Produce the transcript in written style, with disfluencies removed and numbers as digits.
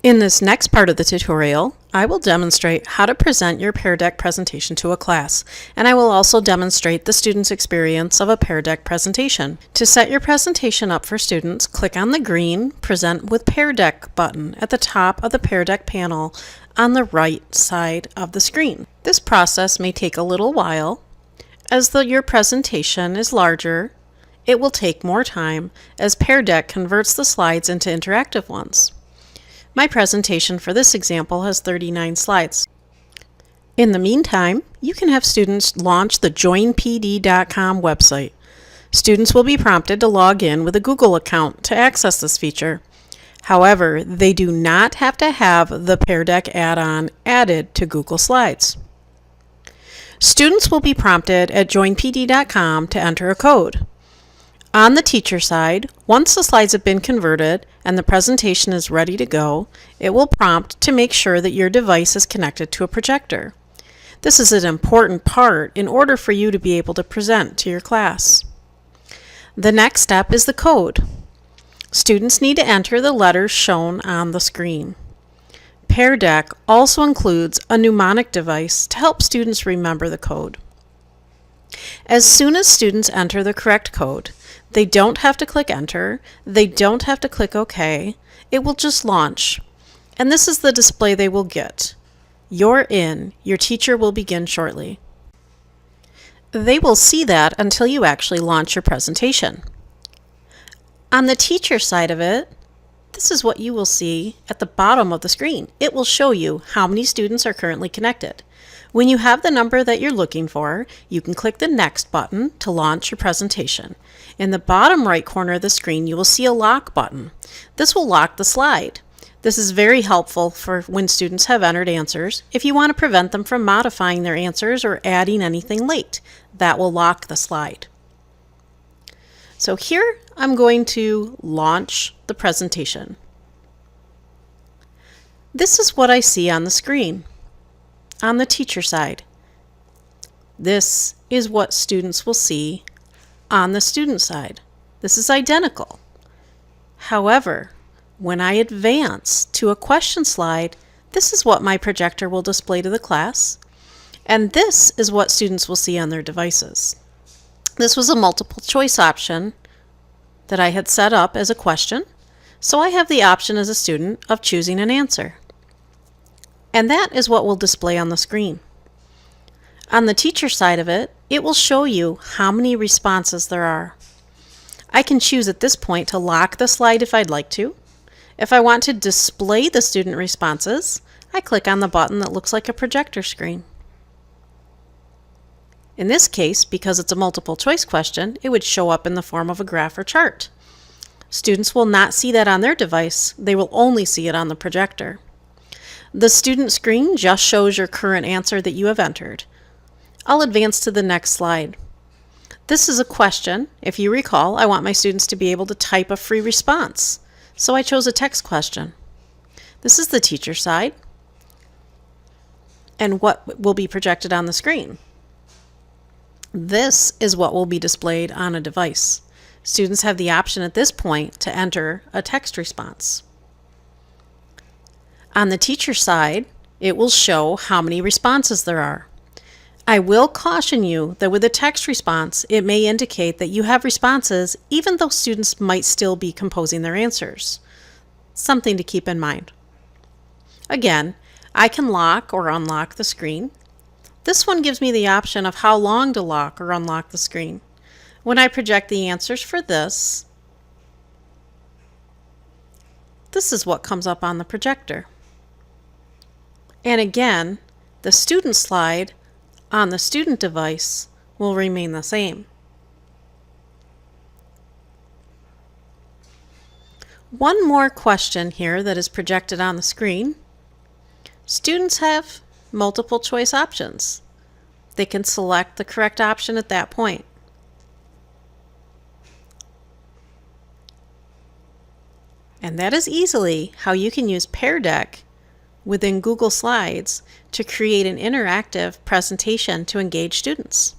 In this next part of the tutorial, I will demonstrate how to present your Pear Deck presentation to a class, and I will also demonstrate the student's experience of a Pear Deck presentation. To set your presentation up for students, click on the green Present with Pear Deck button at the top of the Pear Deck panel on the right side of the screen. This process may take a little while. As your presentation is larger, it will take more time as Pear Deck converts the slides into interactive ones. My presentation for this example has 39 slides. In the meantime, you can have students launch the joinpd.com website. Students will be prompted to log in with a Google account to access this feature. However, they do not have to have the Pear Deck add-on added to Google Slides. Students will be prompted at joinpd.com to enter a code. On the teacher side, once the slides have been converted and the presentation is ready to go, it will prompt to make sure that your device is connected to a projector. This is an important part in order for you to be able to present to your class. The next step is the code. Students need to enter the letters shown on the screen. Pear Deck also includes a mnemonic device to help students remember the code. As soon as students enter the correct code, they don't have to click Enter, they don't have to click OK, it will just launch. And this is the display they will get. You're in, your teacher will begin shortly. They will see that until you actually launch your presentation. On the teacher side of it, this is what you will see at the bottom of the screen. It will show you how many students are currently connected. When you have the number that you're looking for, you can click the Next button to launch your presentation. In the bottom right corner of the screen, you will see a lock button. This will lock the slide. This is very helpful for when students have entered answers. If you want to prevent them from modifying their answers or adding anything late, that will lock the slide. So here I'm going to launch the presentation. This is what I see on the screen. On the teacher side, this is what students will see on the student side. This is identical. However, when I advance to a question slide, this is what my projector will display to the class, and this is what students will see on their devices. This was a multiple choice option that I had set up as a question, so I have the option as a student of choosing an answer. And that is what will display on the screen. On the teacher side of it, it will show you how many responses there are. I can choose at this point to lock the slide if I'd like to. If I want to display the student responses, I click on the button that looks like a projector screen. In this case, because it's a multiple choice question, it would show up in the form of a graph or chart. Students will not see that on their device, they will only see it on the projector. The student screen just shows your current answer that you have entered. I'll advance to the next slide. This is a question. If you recall, I want my students to be able to type a free response, so I chose a text question. This is the teacher side, and what will be projected on the screen. This is what will be displayed on a device. Students have the option at this point to enter a text response. On the teacher side, it will show how many responses there are. I will caution you that with a text response, it may indicate that you have responses even though students might still be composing their answers. Something to keep in mind. Again, I can lock or unlock the screen. This one gives me the option of how long to lock or unlock the screen. When I project the answers for this is what comes up on the projector. And again, the student slide on the student device will remain the same. One more question here that is projected on the screen. Students have multiple choice options. They can select the correct option at that point. And that is easily how you can use Pear Deck within Google Slides to create an interactive presentation to engage students.